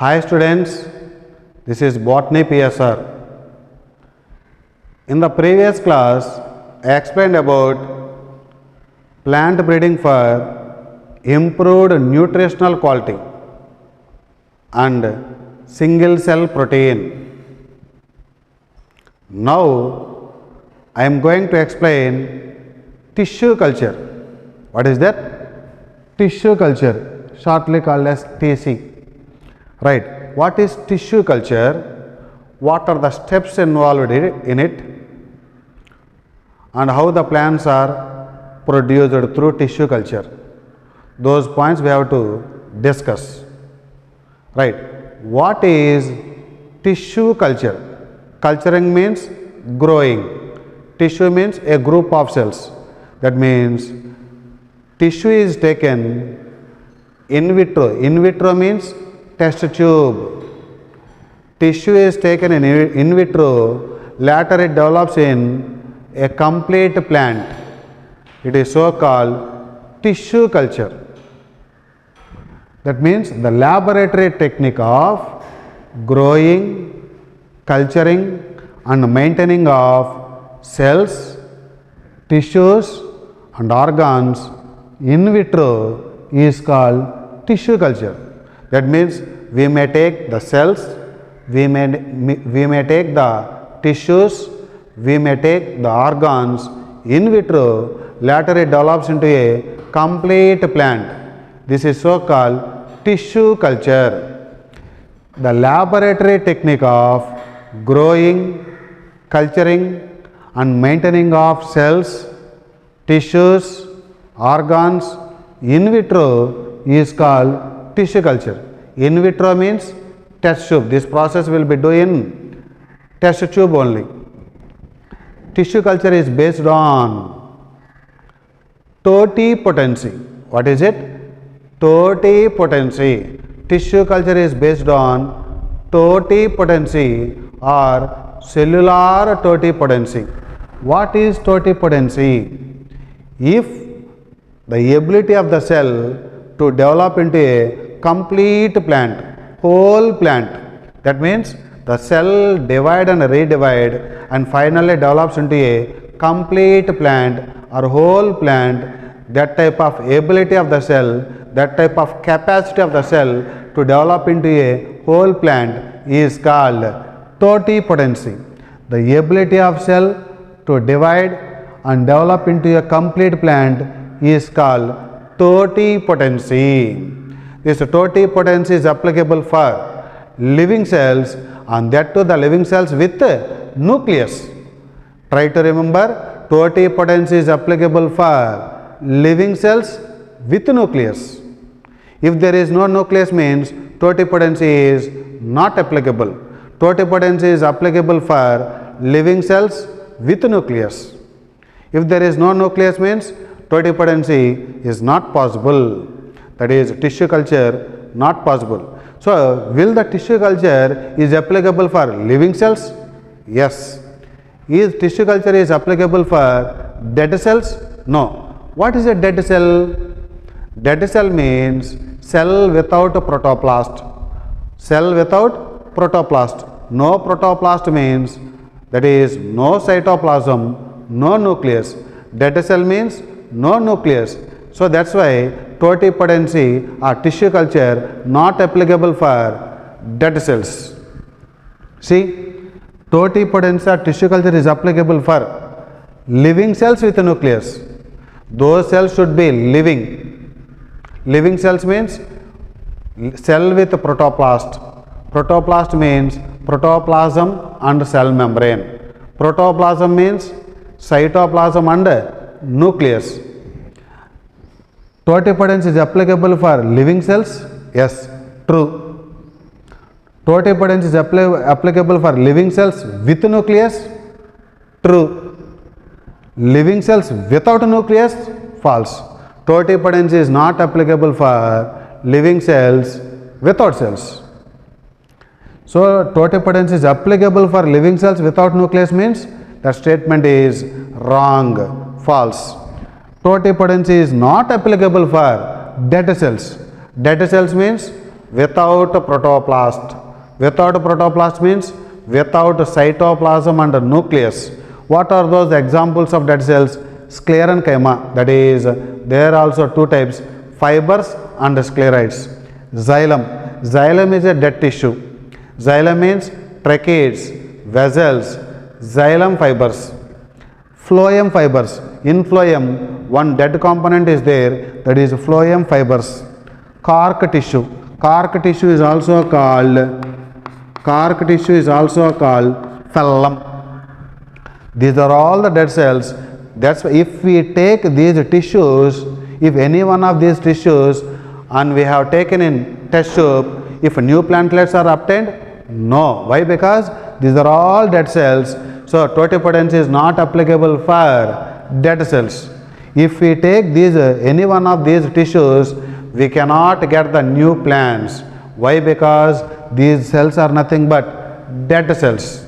Hi students, this is Botany PSR. In the previous class, I explained about plant breeding for improved nutritional quality and single cell protein. Now, I am going to explain tissue culture. What is that? Tissue culture, shortly called as TC. Right. What is tissue culture? What are the steps involved in it? And how the plants are produced through tissue culture? Those points we have to discuss. Right. What is tissue culture? Culturing means growing. Tissue means a group of cells. That means tissue is taken in vitro. In vitro means test tube. Tissue is taken in vitro, later it develops in a complete plant. It is so called tissue culture. That means the laboratory technique of growing, culturing and maintaining of cells, tissues and organs in vitro is called tissue culture. That means we may take the cells, we may take the tissues, we may take the organs in vitro, later it develops into a complete plant. This is so called tissue culture. The laboratory technique of growing, culturing and maintaining of cells, tissues, organs in vitro is called tissue culture. In vitro means test tube. This process will be done in test tube only. Tissue culture is based on totipotency. What is it? Totipotency. Tissue culture is based on totipotency or cellular totipotency. What is totipotency? If the ability of the cell to develop into a complete plant, whole plant, that means the cell divide and redivide and finally develops into a complete plant or whole plant, that type of ability of the cell, that type of capacity of the cell to develop into a whole plant is called totipotency. The ability of cell to divide and develop into a complete plant is called totipotency. This totipotency is applicable for living cells and that too the living cells with nucleus. Try to remember, totipotency is applicable for living cells with nucleus. If there is no nucleus means totipotency is not applicable. Totipotency is applicable for living cells with nucleus. If there is no nucleus means totipotency is not possible. That is tissue culture not possible. So, will the tissue culture is applicable for living cells? Yes. Is tissue culture is applicable for dead cells? No. What is a dead cell? Dead cell means cell without a protoplast. Cell without protoplast. No protoplast means that is no cytoplasm, no nucleus. Dead cell means no nucleus. So that's why totipotency or tissue culture not applicable for dead cells. See, totipotency or tissue culture is applicable for living cells with a nucleus. Those cells should be living. Living cells means cell with protoplast. Protoplast means protoplasm and cell membrane. Protoplasm means cytoplasm and nucleus. Totipotency is applicable for living cells? Yes, true. Totipotency is applicable for living cells with nucleus? True. Living cells without nucleus? False. Totipotency is not applicable for living cells without cells. So, totipotency is applicable for living cells without nucleus means the statement is wrong, false. Totipotency is not applicable for dead cells. Dead cells means without protoplast. Without protoplast means without cytoplasm and nucleus. What are those examples of dead cells? Sclerenchyma, that is, there are also two types, fibers and scleroids. Xylem. Xylem is a dead tissue. Xylem means tracheids, vessels, xylem fibers. Phloem fibers. In phloem, one dead component is there, that is phloem fibers. Cork tissue. Cork tissue is also called phellem. These are all the dead cells. That's why if we take these tissues, if any one of these tissues and we have taken in test tube, if new plantlets are obtained, no. Why? Because these are all dead cells. So totipotency is not applicable for dead cells. If we take these any one of these tissues, we cannot get the new plants. Why? Because these cells are nothing but dead cells.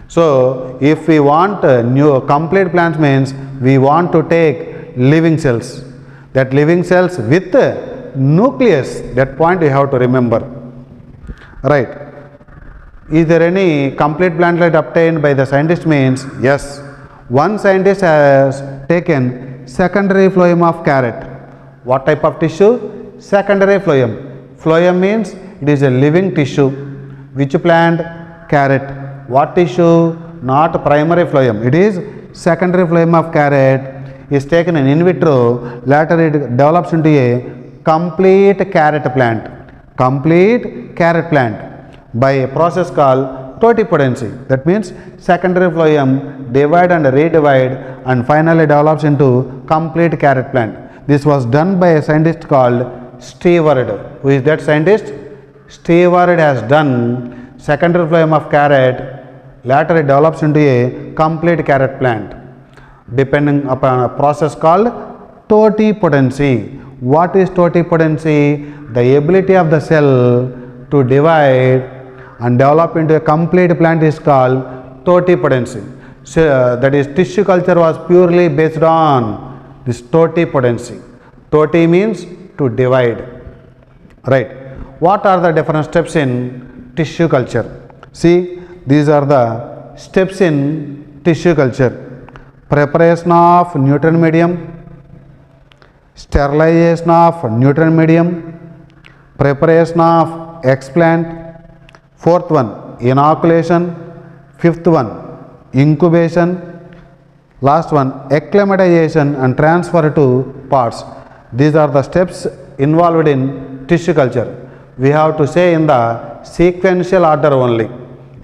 So if we want new complete plants means we want to take living cells. That living cells with nucleus, that point you have to remember. Right. Is there any complete plantlet obtained by the scientist means? Yes. One scientist has taken secondary phloem of carrot. What type of tissue? Secondary phloem. Phloem means it is a living tissue. Which plant? Carrot. What tissue? Not primary phloem. It is secondary phloem of carrot. Is taken in vitro. Later it develops into a complete carrot plant. Complete carrot plant. By a process called totipotency. That means secondary phloem divide and redivide and finally develops into complete carrot plant. This was done by a scientist called Steward. Who is that scientist? Steward has done secondary phloem of carrot. Later it develops into a complete carrot plant. Depending upon a process called totipotency. What is totipotency? The ability of the cell to divide and develop into a complete plant is called totipotency. So, that is, tissue culture was purely based on this totipotency. Toti means to divide. Right. What are the different steps in tissue culture? See, these are the steps in tissue culture. Preparation of nutrient medium, sterilization of nutrient medium, preparation of explant. Fourth one, inoculation. Fifth one, incubation. Last one, acclimatization and transfer to pots. These are the steps involved in tissue culture. We have to say in the sequential order only.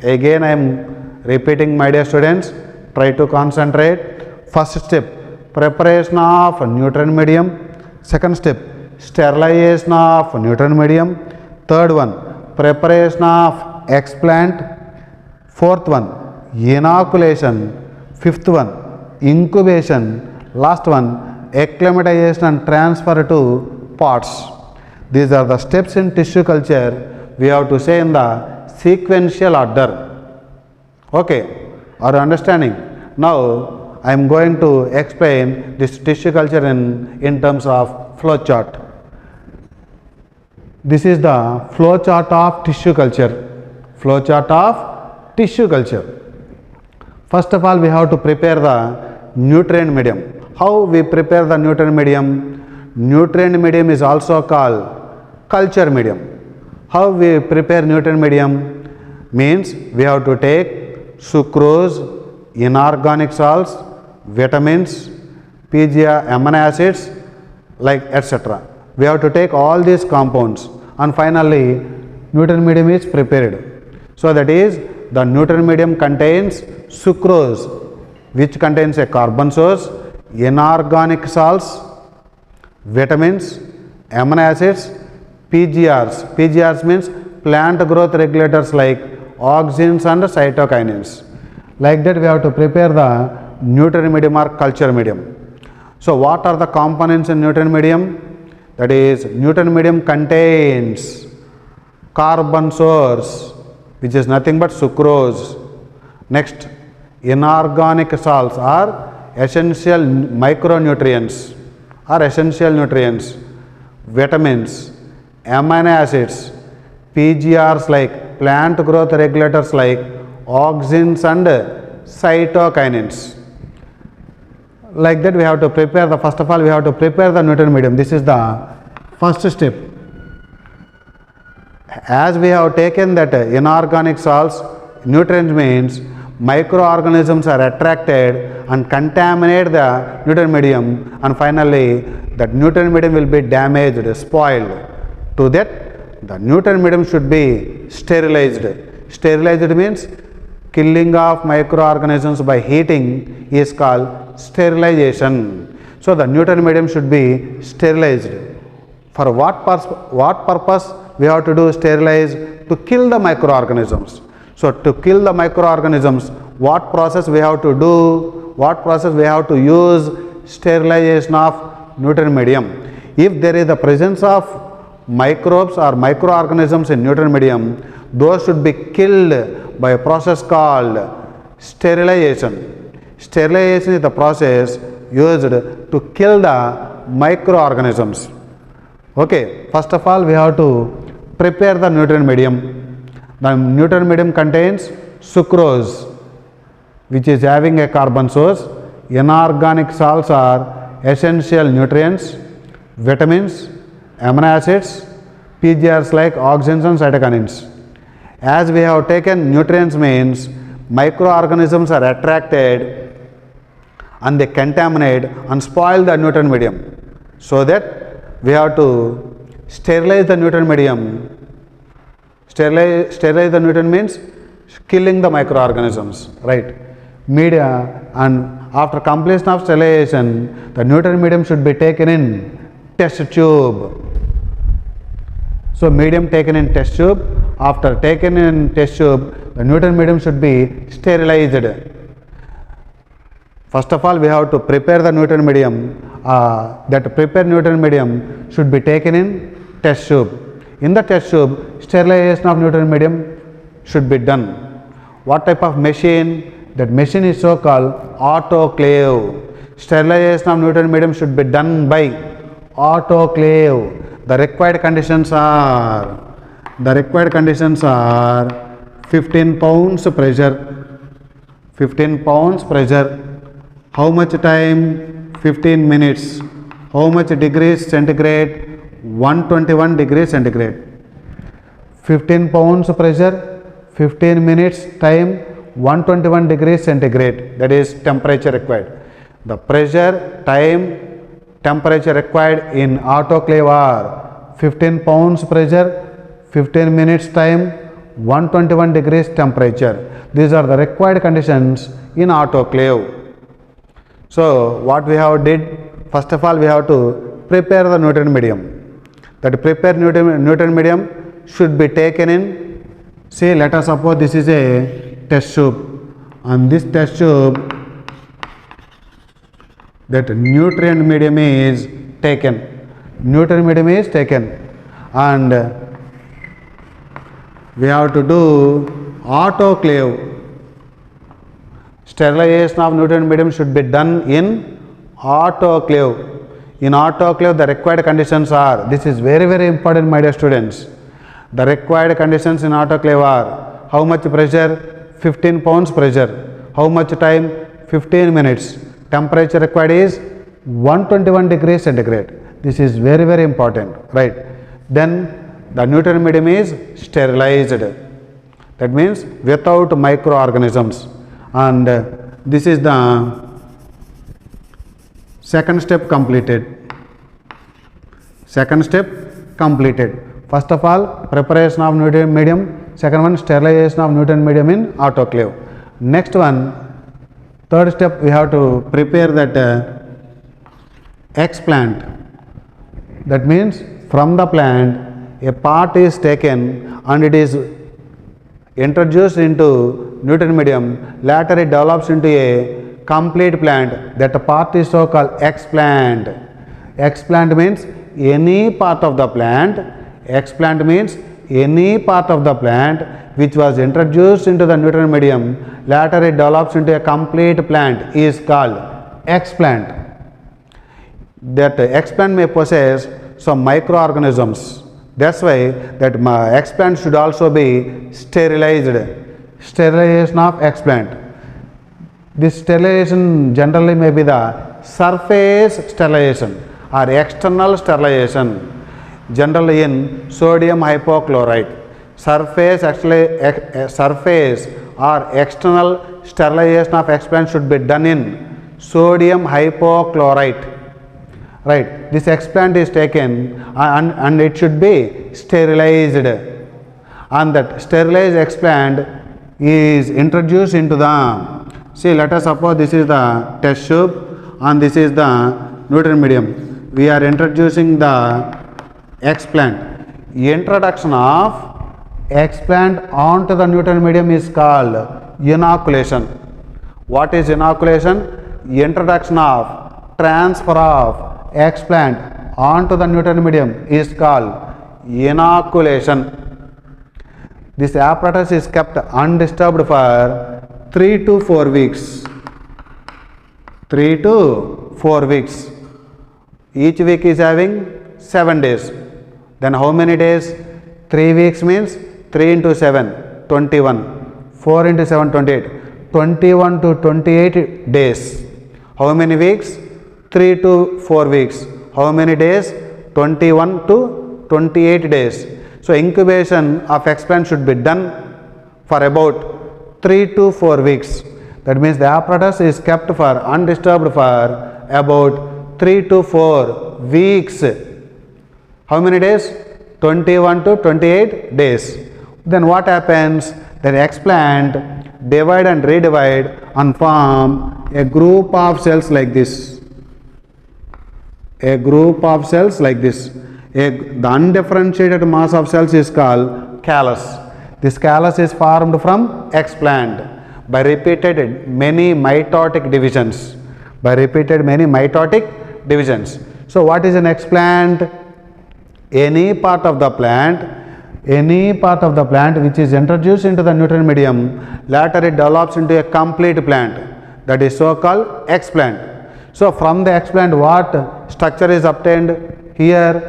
Again, I am repeating, my dear students, try to concentrate. First step, preparation of nutrient medium. Second step, sterilization of nutrient medium. Third one, preparation of explant. Fourth one, inoculation. Fifth one, incubation. Last one, acclimatization and transfer to pots. These are the steps in tissue culture. We have to say in the sequential order. Okay, are you understanding? Now I am going to explain this tissue culture in terms of flow chart. This is the flow chart of tissue culture. Flow chart of tissue culture. First of all, we have to prepare the nutrient medium. How we prepare the nutrient medium? Nutrient medium is also called culture medium. How we prepare nutrient medium? Means we have to take sucrose, inorganic salts, vitamins, PGR, amino acids, like etc. We have to take all these compounds and finally nutrient medium is prepared. So that is, the nutrient medium contains sucrose, which contains a carbon source, inorganic salts, vitamins, amino acids, PGRs. PGRs means plant growth regulators like auxins and cytokinins. Like that we have to prepare the nutrient medium or culture medium. So what are the components in nutrient medium? That is, nutrient medium contains carbon source, which is nothing but sucrose. Next, inorganic salts are essential micronutrients or essential nutrients, vitamins, amino acids, PGRs like plant growth regulators like auxins and cytokinins. Like that we have to prepare the, first of all we have to prepare the nutrient medium. This is the first step. As we have taken that inorganic salts, nutrients means microorganisms are attracted and contaminate the nutrient medium, and finally that nutrient medium will be damaged, spoiled. To that the nutrient medium should be sterilized. Sterilized means killing of microorganisms by heating is called sterilization. So the nutrient medium should be sterilized. For what purpose we have to do sterilize? To kill the microorganisms. So to kill the microorganisms, what process we have to do? What process we have to use? Sterilization of nutrient medium. If there is the presence of microbes or microorganisms in nutrient medium, those should be killed by a process called sterilization. Sterilization is the process used to kill the microorganisms. Okay, first of all we have to prepare the nutrient medium. The nutrient medium contains sucrose, which is having a carbon source. Inorganic salts are essential nutrients, vitamins, amino acids, PGRs like auxins and cytokinins. As we have taken nutrients means microorganisms are attracted and they contaminate and spoil the nutrient medium. So that we have to sterilize the nutrient medium. Sterilize the nutrient means killing the microorganisms, right? Media, and after completion of sterilization, the nutrient medium should be taken in test tube. So medium taken in test tube. After taken in test tube, the nutrient medium should be sterilized. First of all, we have to prepare the nutrient medium. That prepared nutrient medium should be taken in test tube. In the test tube, sterilization of nutrient medium should be done. What type of machine? That machine is so called autoclave. Sterilization of nutrient medium should be done by autoclave. The required conditions are 15 pounds pressure. 15 pounds pressure. How much time? 15 minutes. How much degrees centigrade? 121 degrees centigrade. 15 pounds pressure, 15 minutes time, 121 degrees centigrade. That is temperature required. The pressure, time, temperature required in autoclave are 15 pounds pressure, 15 minutes time, 121 degrees temperature. These are the required conditions in autoclave. So what we have did, first of all we have to prepare the nutrient medium. That prepared nutrient medium should be taken in, say let us suppose this is a test tube, and this test tube, that nutrient medium is taken. Nutrient medium is taken, and we have to do autoclave. Sterilization of nutrient medium should be done in autoclave. In autoclave, the required conditions are, this is very, very important, my dear students. The required conditions in autoclave are, how much pressure? 15 pounds pressure. How much time? 15 minutes. Temperature required is 121 degrees centigrade. This is very, very important, right? Then the nutrient medium is sterilized. That means without microorganisms. And this is the second step completed. Second step completed. First of all, preparation of nutrient medium. Second one, sterilization of nutrient medium in autoclave. Next one, third step, we have to prepare that explant. That means from the plant, a part is taken and it is introduced into nutrient medium. Later it develops into a complete plant. That part is so called explant. Explant means any part of the plant. Explant means any part of the plant which was introduced into the nutrient medium, later it develops into a complete plant, is called explant. That explant may possess some microorganisms. That's why that explant should also be sterilized. Sterilization of explant. This sterilization generally may be the surface sterilization or external sterilization. Generally in sodium hypochlorite, surface or external sterilization of explant should be done in sodium hypochlorite. Right, this explant is taken and it should be sterilized, and that sterilized explant is introduced into the, see, let us suppose this is the test tube and this is the nutrient medium. We are introducing the explant. Introduction of explant onto the nutrient medium is called inoculation. What is inoculation? Introduction of transfer of explant onto the nutrient medium is called inoculation. This apparatus is kept undisturbed for 3 to 4 weeks. 3 to 4 weeks. Each week is having 7 days. Then how many days? 3 weeks means 3 into 7, 21. 4 into 7, 28. 21 to 28 days. How many weeks? 3 to 4 weeks. How many days? 21 to 28 days. So incubation of explant should be done for about 3 to 4 weeks. That means the apparatus is kept for undisturbed for about 3 to 4 weeks. How many days? 21 to 28 days. Then what happens? The explant divide and redivide and form a group of cells like this. A group of cells like this. The undifferentiated mass of cells is called callus. This callus is formed from explant by repeated many mitotic divisions. By repeated many mitotic divisions. So what is an explant? Any part of the plant which is introduced into the nutrient medium, later it develops into a complete plant. That is so called explant. So from the explant what structure is obtained? Here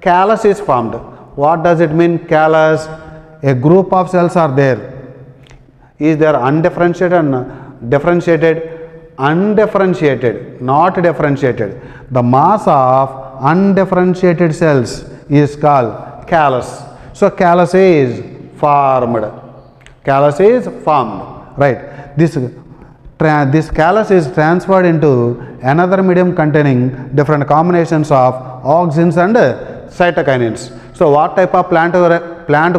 callus is formed. What does it mean, callus? A group of cells are there. Is there undifferentiated and differentiated? Undifferentiated, not differentiated. The mass of undifferentiated cells is called callus. So callus is formed. Callus is formed. Right. This callus is transferred into another medium containing different combinations of auxins and cytokinins. So what type of plant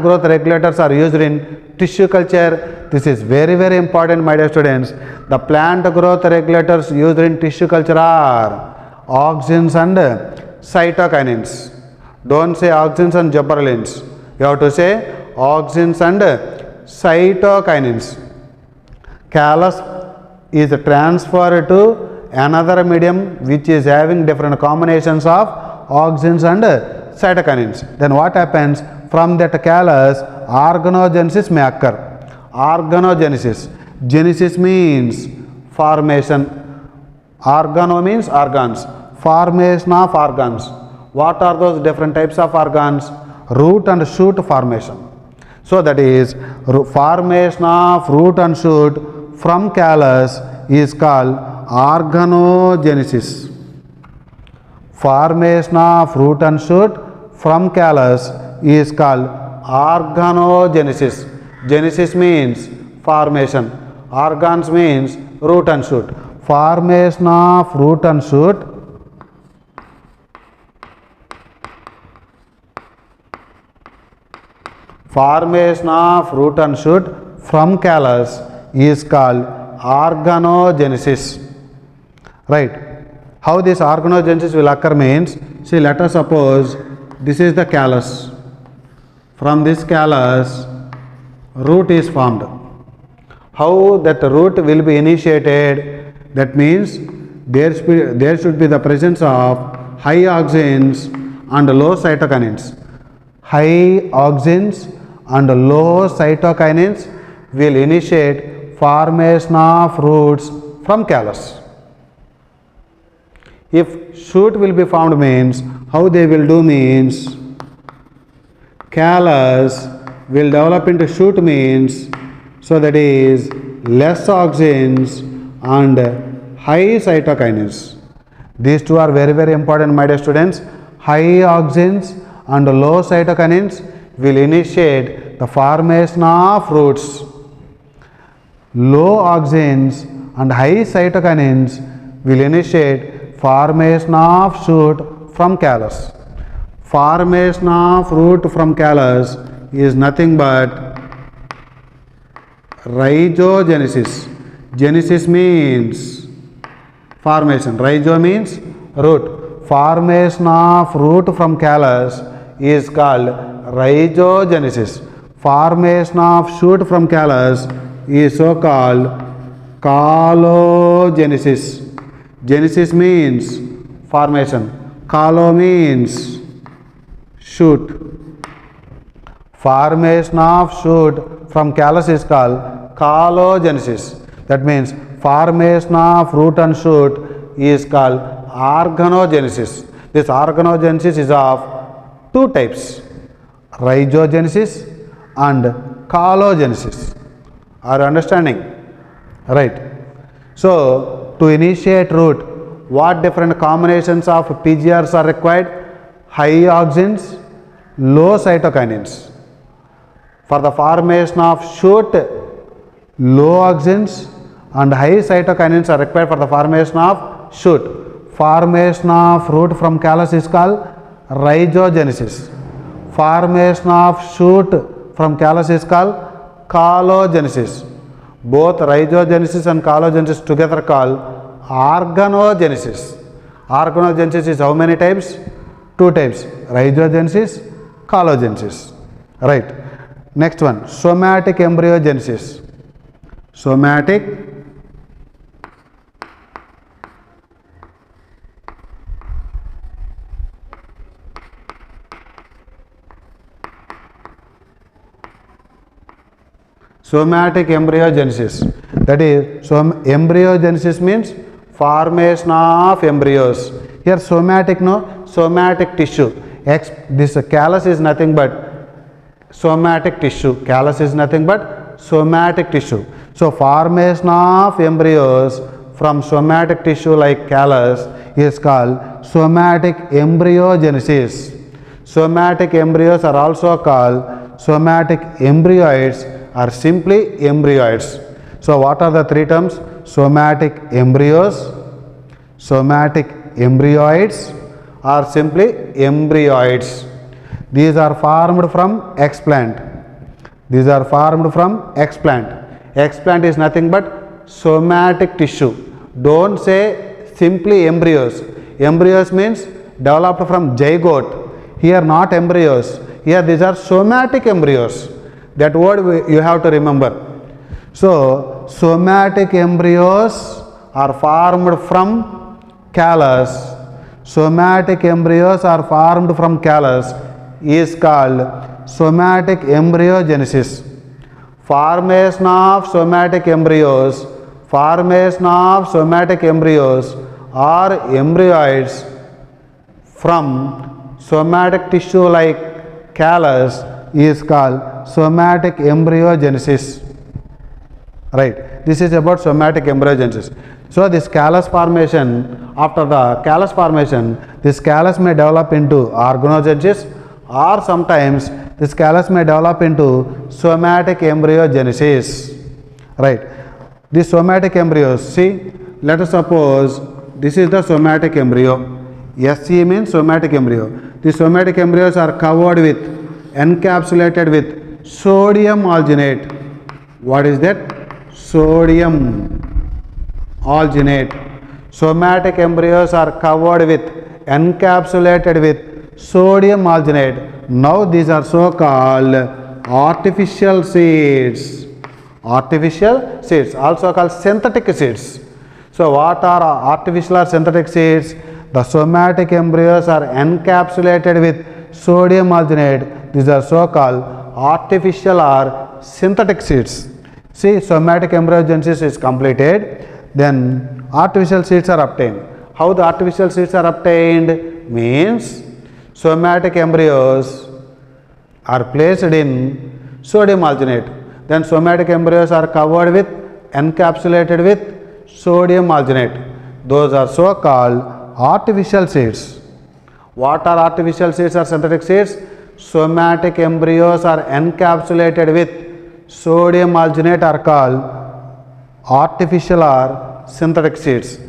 growth regulators are used in tissue culture? This is very, very important, my dear students. The plant growth regulators used in tissue culture are auxins and cytokinins. Don't say auxins and gibberellins. You have to say auxins and cytokinins. Callus is transferred to another medium which is having different combinations of auxins and cytokinins. Then what happens? From that callus, organogenesis may occur. Organogenesis. Genesis means formation. Organo means organs. Formation of organs. What are those different types of organs? Root and shoot formation. So that is formation of root and shoot from callus is called organogenesis. Formation of root and shoot from callus is called organogenesis. Genesis means formation. Organs means root and shoot. Formation of root and shoot from callus is called organogenesis. Right. How this organogenesis will occur means, see, let us suppose this is the callus. From this callus, root is formed. How that root will be initiated? That means there should be the presence of high auxins and low cytokinins. High auxins and low cytokinins will initiate formation of roots from callus. If shoot will be formed means, how they will do means, callus will develop into shoot means, so that is less auxins and high cytokinins. These two are very, very important, my dear students. High auxins and low cytokinins will initiate the formation of roots. Low auxins and high cytokinins will initiate formation of shoot from callus. Formation of root from callus is nothing but rhizogenesis. Genesis means formation. Rhizo means root. Formation of root from callus is called rhizogenesis. Formation of shoot from callus is so called caulogenesis. Genesis means formation. Caulo means shoot. Formation of shoot from callus is called caulogenesis. That means formation of root and shoot is called organogenesis. This organogenesis is of two types, rhizogenesis and caulogenesis. Are you understanding? Right. So, to initiate root, what different combinations of PGRs are required? High auxins, low cytokinins. For the formation of shoot, low auxins and high cytokinins are required for the formation of shoot. Formation of root from callus is called rhizogenesis. Formation of shoot from callus is called caulogenesis. Both rhizogenesis and caulogenesis together called organogenesis. Organogenesis is how many types? Two types, rhizogenesis, caulogenesis. Right. Next one, somatic embryogenesis. Somatic embryogenesis. That is, embryogenesis means formation of embryos. Here somatic, no, somatic tissue. This callus is nothing but somatic tissue. Callus is nothing but somatic tissue. So formation of embryos from somatic tissue like callus is called somatic embryogenesis. Somatic embryos are also called somatic embryoids or simply embryoids. So what are the three terms? Somatic embryos, somatic embryoids or simply embryoids. These are formed from explant. These are formed from explant. Explant is nothing but somatic tissue. Don't say simply embryos. Embryos means developed from zygote. Here not embryos. Here these are somatic embryos. That word you have to remember. So somatic embryos are formed from callus. Somatic embryos are formed from callus is called somatic embryogenesis. Formation of somatic embryos or embryoids from somatic tissue like callus is called somatic embryogenesis. Right. This is about somatic embryogenesis. So this callus formation, after the callus formation, this callus may develop into organogenesis or sometimes this callus may develop into somatic embryogenesis. Right. These somatic embryos, see, let us suppose this is the somatic embryo. SE means somatic embryo. These somatic embryos are covered with, encapsulated with sodium alginate. What is that? Sodium alginate. Somatic embryos are covered with, encapsulated with sodium alginate. Now these are so called artificial seeds. Artificial seeds, also called synthetic seeds. So what are artificial or synthetic seeds? The somatic embryos are encapsulated with sodium alginate. These are so called artificial or synthetic seeds. See, somatic embryogenesis is completed, then artificial seeds are obtained. How the artificial seeds are obtained? Means somatic embryos are placed in sodium alginate. Then somatic embryos are covered with, encapsulated with sodium alginate. Those are so called artificial seeds. What are artificial seeds or synthetic seeds? Somatic embryos are encapsulated with sodium alginate are called artificial or synthetic seeds.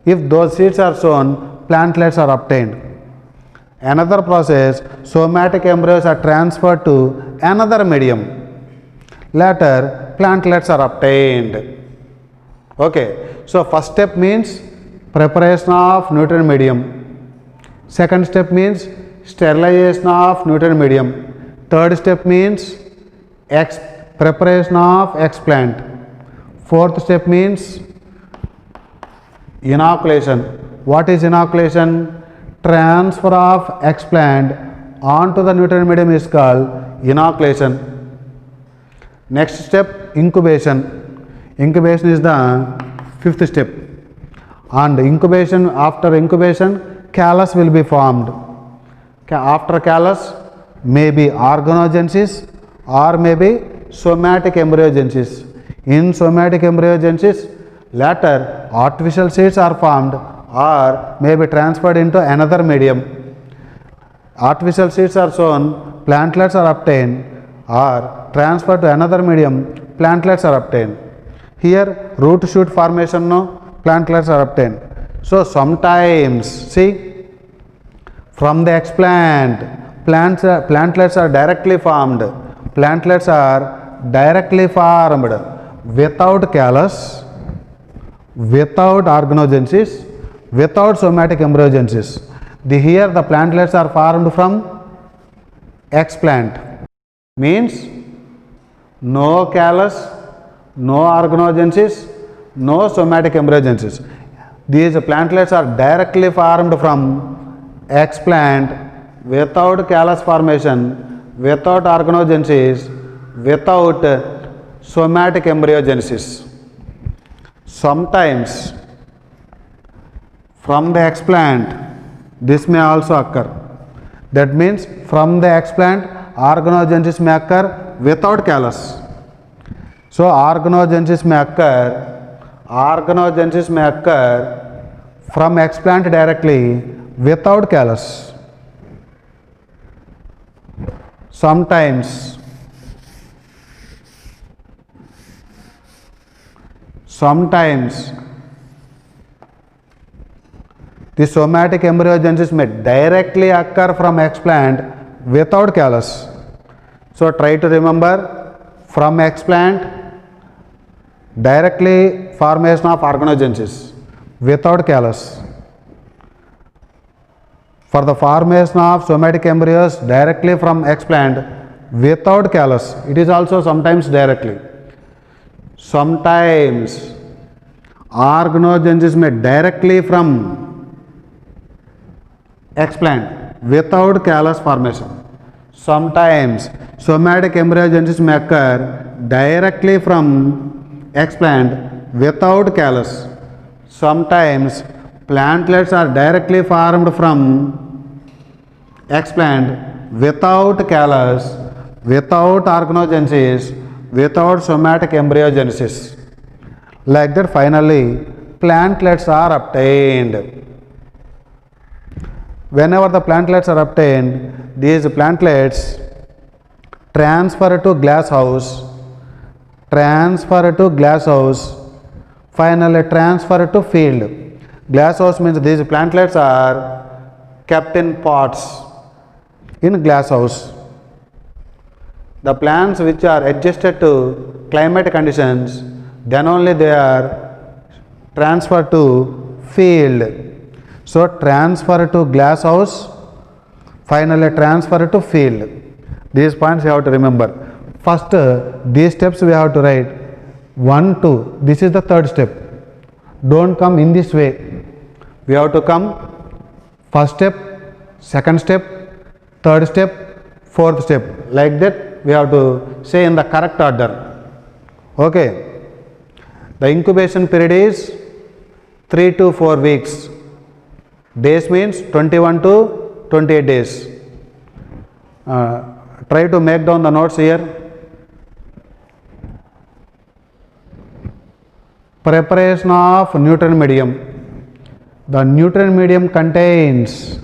If those seeds are sown, plantlets are obtained. Another process, somatic embryos are transferred to another medium. Later, plantlets are obtained. Okay, so first step means preparation of nutrient medium. Second step means sterilization of nutrient medium. Third step means preparation of explant. Fourth step means inoculation. What is inoculation? Transfer of explant onto the nutrient medium is called inoculation. Next step, incubation. Incubation is the fifth step. And incubation, after incubation, callus will be formed. After callus, maybe organogenesis or maybe somatic embryogenesis. In somatic embryogenesis, later artificial seeds are formed or may be transferred into another medium. Artificial seeds are sown, plantlets are obtained, or transferred to another medium, plantlets are obtained. Here root shoot formation, no, plantlets are obtained. So sometimes, see, from the explant, plantlets are directly formed. Plantlets are directly formed without callus, without organogenesis, without somatic embryogenesis. Here the plantlets are formed from explant. Means no callus, no organogenesis, no somatic embryogenesis. These plantlets are directly formed from explant without callus formation, without organogenesis, without somatic embryogenesis. Sometimes from the explant this may also occur. That means from the explant organogenesis may occur without callus. So organogenesis may occur from explant directly without callus. Sometimes the somatic embryogenesis may directly occur from explant without callus. So try to remember, from explant directly formation of organogenesis without callus. For the formation of somatic embryos directly from explant without callus, it is also sometimes directly. Sometimes organogenesis may directly from explant without callus formation. Sometimes somatic embryogenesis may occur directly from explant without callus. Sometimes plantlets are directly formed from explant without callus, without organogenesis, without somatic embryogenesis. Like that, finally, plantlets are obtained. Whenever the plantlets are obtained, these plantlets transfer to glass house, finally transfer to field. Glass house means these plantlets are kept in pots in glass house. The plants which are adjusted to climate conditions, then only they are transferred to field. So transfer to glass house, finally transfer to field. These points you have to remember. First, these steps we have to write 1, 2. This is the third step. Don't come in this way. We have to come first step, second step, third step, fourth step. Like that we have to say in the correct order. Okay. The incubation period is 3 to 4 weeks. Days means 21 to 28 days. Try to make down the notes here. Preparation of nutrient medium. The nutrient medium contains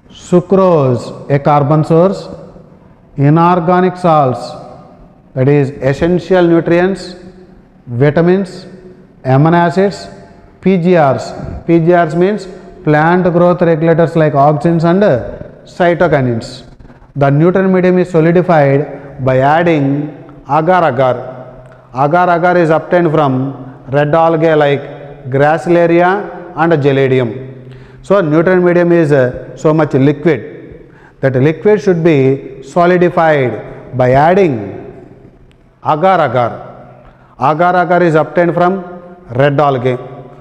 sucrose, a carbon source, inorganic salts, that is essential nutrients, vitamins, amino acids, PGRs. PGRs means plant growth regulators like auxins and cytokinins. The nutrient medium is solidified by adding agar-agar. Agar-agar is obtained from red algae like Gracilaria and Geladium. So nutrient medium is so much liquid. That liquid should be solidified by adding agar-agar. Agar-agar is obtained from red algae.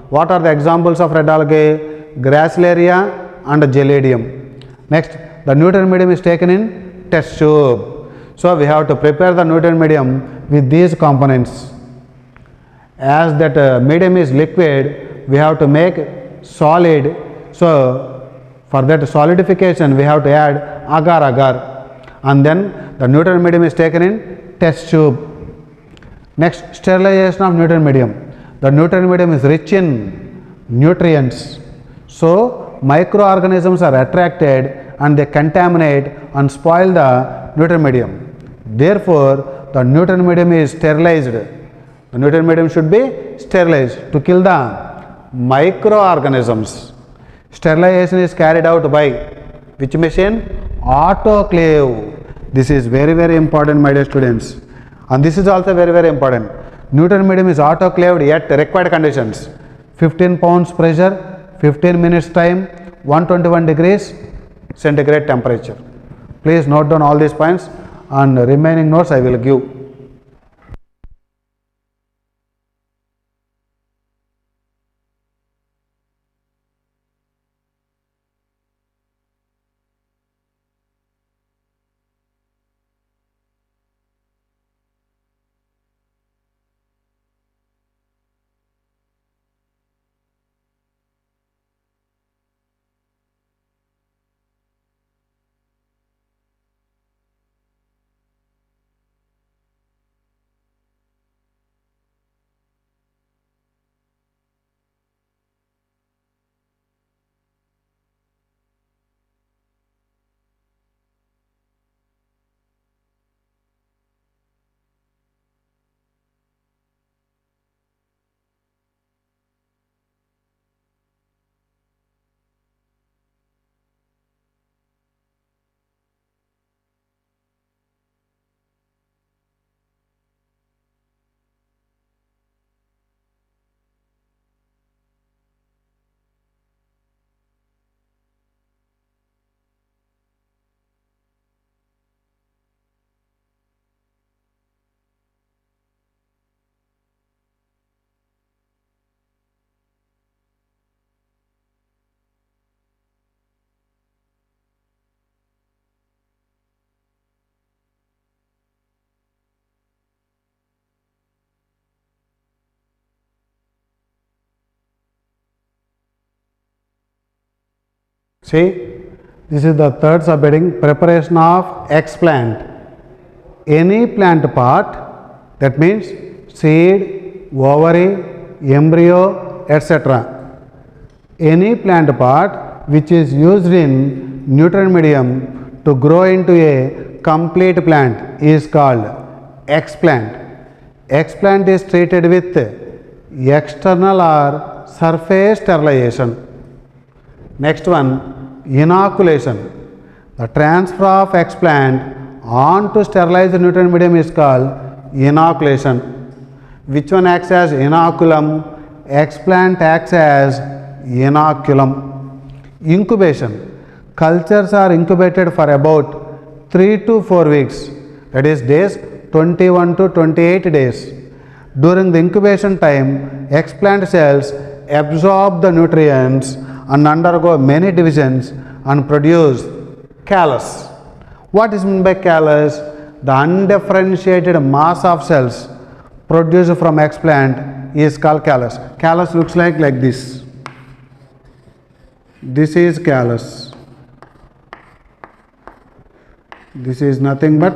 What are the examples of red algae? Gracilaria and Geladium. Next, the nutrient medium is taken in test tube. So we have to prepare the nutrient medium with these components. As that medium is liquid, we have to make solid. So for that solidification, we have to add agar-agar, and then the nutrient medium is taken in test tube. Next, sterilization of nutrient medium. The nutrient medium is rich in nutrients. So microorganisms are attracted and they contaminate and spoil the nutrient medium. Therefore, the nutrient medium is sterilized. The nutrient medium should be sterilized to kill the microorganisms. Sterilization is carried out by which machine? Autoclave. This is very, very important, my dear students. And this is also very, very important. Nutrient medium is autoclaved at required conditions. 15 pounds pressure, 15 minutes time, 121 degrees centigrade temperature. Please note down all these points, and remaining notes I will give. See, this is the third subheading, preparation of explant. Any plant part, that means seed, ovary, embryo, etc. Any plant part which is used in nutrient medium to grow into a complete plant is called explant. Explant is treated with external or surface sterilization. Next one, inoculation. The transfer of explant onto sterilized nutrient medium is called inoculation. Which one acts as inoculum? Explant acts as inoculum. Incubation. Cultures are incubated for about 3 to 4 weeks, that is days 21 to 28 days. During the incubation time, explant cells absorb the nutrients and undergo many divisions and produce callus. What is meant by callus? The undifferentiated mass of cells produced from explant is called callus. Callus looks like this. This is callus. This is nothing but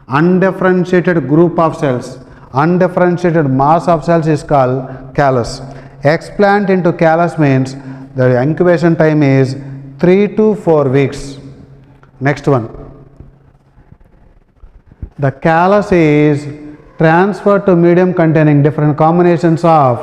undifferentiated group of cells. Undifferentiated mass of cells is called callus. Explant into callus means the incubation time is 3 to 4 weeks. Next one. The callus is transferred to medium containing different combinations of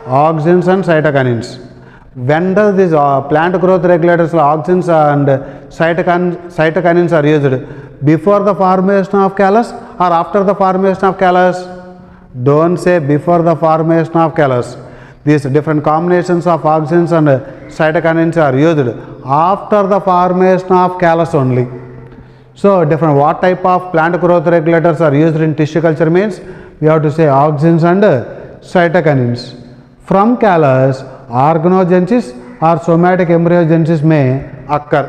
auxins and cytokinins. When does these plant growth regulators, auxins and cytokinins are used? Before the formation of callus or after the formation of callus? Don't say before the formation of callus. These different combinations of auxins and cytokinins are used after the formation of callus only. So, different what type of plant growth regulators are used in tissue culture means we have to say auxins and cytokinins. From callus, organogenesis or somatic embryogenesis may occur.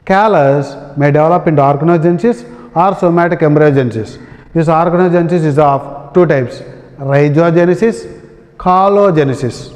Callus may develop into organogenesis or somatic embryogenesis. This organogenesis is of two types: rhizogenesis, coalogenesis.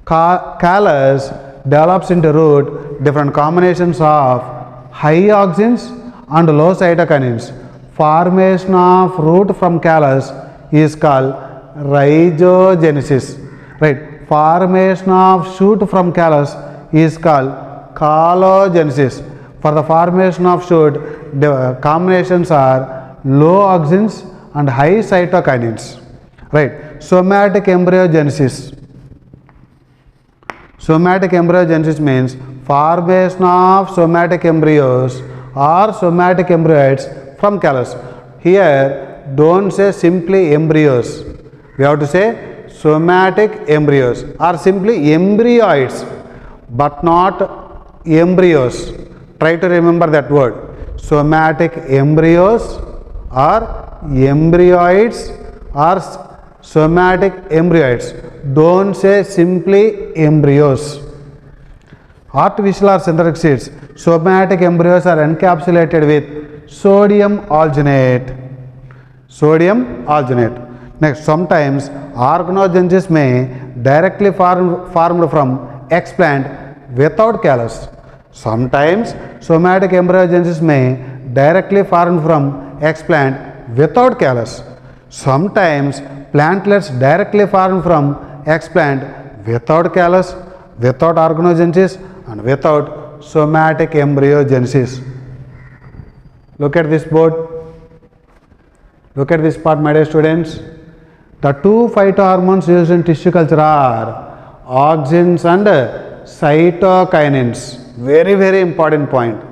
Callus develops into root different combinations of high auxins and low cytokinins. Formation of root from callus is called rhizogenesis. Right. Formation of shoot from callus is called coalogenesis. For the formation of shoot, the combinations are low auxins and high cytokinins. Right. Somatic embryogenesis. Somatic embryogenesis means formation of somatic embryos or somatic embryoids from callus. Here, don't say simply embryos. We have to say somatic embryos or simply embryoids, but not embryos. Try to remember that word. Somatic embryos or embryoids or somatic embryoids. Don't say simply embryos. Artificial or synthetic seeds. Somatic embryos are encapsulated with sodium alginate. Sodium alginate. Next, sometimes organogenesis may directly formed from explant without callus. Sometimes somatic embryogenesis may directly formed from explant without callus. Sometimes plantlets directly formed from explant without callus, without organogenesis and without somatic embryogenesis. Look at this board. Look at this part, my dear students. The two phytohormones used in tissue culture are auxins and cytokinins. Very, very important point.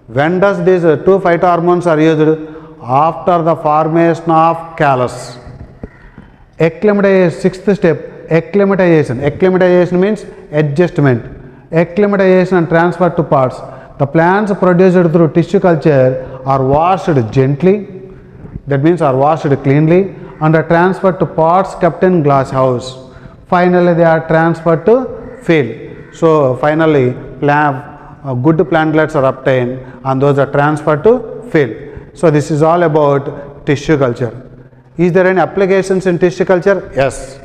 When does these two phytohormones are used? After the formation of callus. Acclimatization, sixth step, acclimatization. Acclimatization means adjustment. Acclimatization and transfer to pots. The plants produced through tissue culture are washed gently, that means are washed cleanly, and are transferred to pots kept in glass house. Finally, they are transferred to field. So, finally, good plantlets are obtained and those are transferred to field. So, this is all about tissue culture. Is there any applications in tissue culture? Yes.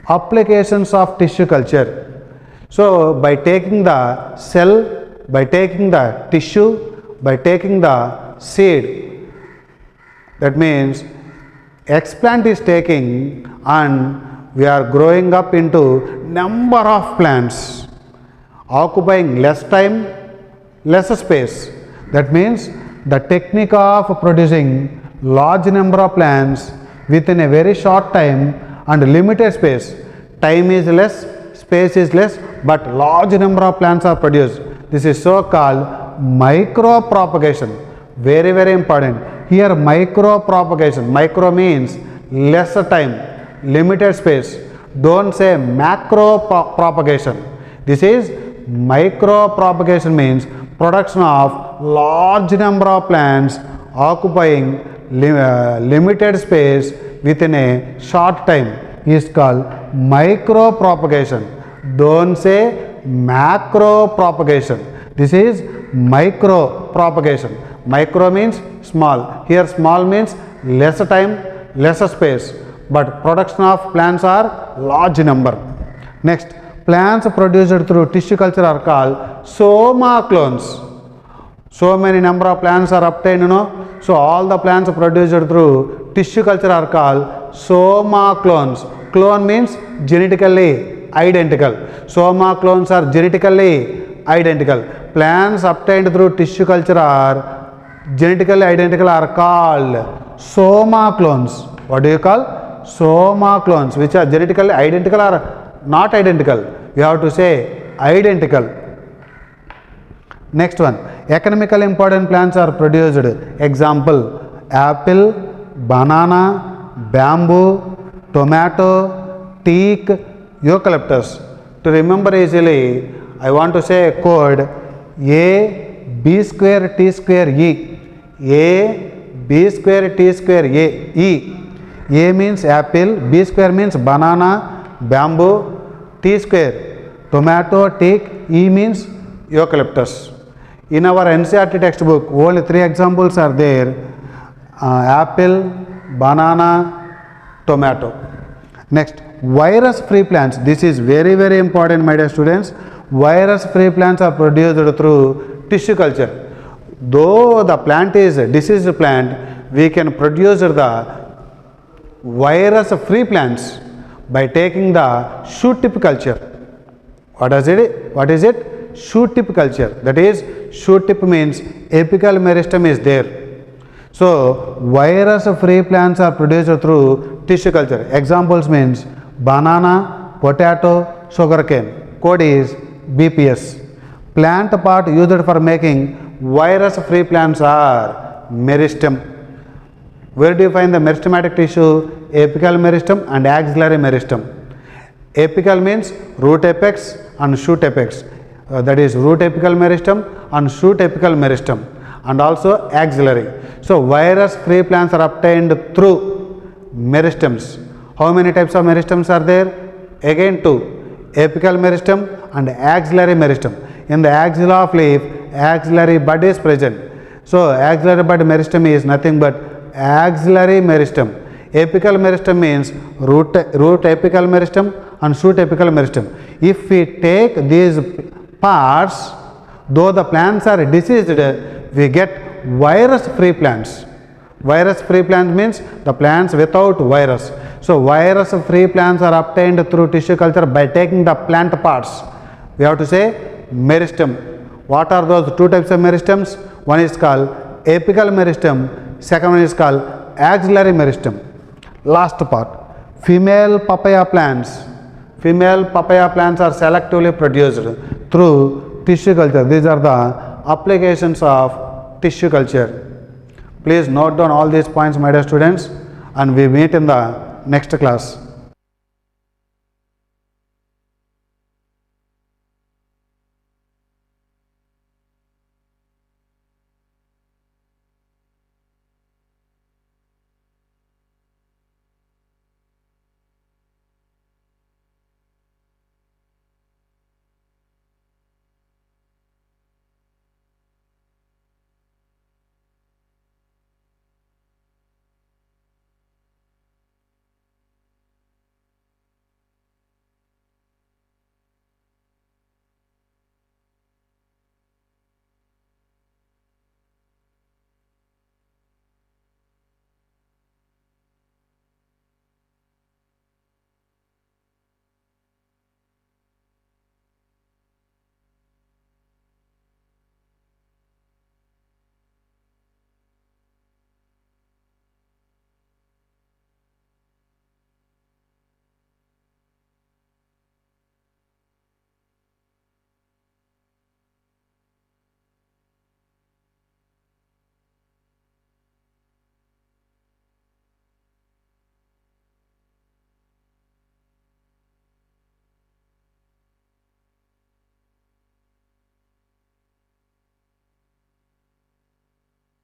Applications of tissue culture. So, by taking the cell, by taking the tissue, by taking the seed, that means explant is taking and we are growing up into number of plants occupying less time, less space. That means the technique of producing large number of plants within a very short time and limited space. Time is less, space is less, but large number of plants are produced. This is so called micro propagation. Very, very important. Here micro propagation. Micro means lesser time, limited space. Don't say macro propagation. This is micro propagation means production of large number of plants occupying limited space within a short time is called micro propagation. Don't say macro propagation. This is micro propagation. Micro means small. Here small means lesser time, lesser space, but production of plants are large number. Next, plants produced through tissue culture are called soma clones. So many number of plants are obtained, you know. So all the plants produced through tissue culture are called soma clones. Clone means genetically identical. Soma clones are genetically identical. Plants obtained through tissue culture are genetically identical are called soma clones. What do you call? Soma clones, which are genetically identical or not identical. You have to say identical. Next one, economically important plants are produced. Example, apple, banana, bamboo, tomato, teak, eucalyptus. To remember easily, I want to say a code A B square T square E. A B square T square E. A means apple, B square means banana, bamboo, T square tomato, teak, E means eucalyptus. In our NCERT textbook, only 3 examples are there: apple, banana, tomato. Next, virus-free plants. This is very, very important, my dear students. Virus-free plants are produced through tissue culture. Though the plant is a diseased plant, we can produce the virus-free plants by taking the shoot tip culture. What is it? Shoot tip culture. That is, shoot tip means apical meristem is there. So virus-free plants are produced through tissue culture. Examples means banana, potato, sugarcane. Code is BPS. Plant part used for making virus-free plants are meristem. Where do you find the meristematic tissue? Apical meristem and axillary meristem. Apical means root apex and shoot apex. That is root apical meristem and shoot apical meristem, and also axillary. So virus-free plants are obtained through meristems. How many types of meristems are there? Again 2. Apical meristem and axillary meristem. In the axilla of leaf, axillary bud is present. So axillary bud meristem is nothing but axillary meristem. Apical meristem means root apical meristem and shoot apical meristem. If we take these parts, though the plants are diseased, we get virus-free plants. Virus-free plants means the plants without virus. So virus-free plants are obtained through tissue culture by taking the plant parts. We have to say meristem. What are those 2 types of meristems? One is called apical meristem, second one is called axillary meristem. Last part, female papaya plants. Female papaya plants are selectively produced through tissue culture. These are the applications of tissue culture. Please note down all these points, my dear students, and we meet in the next class.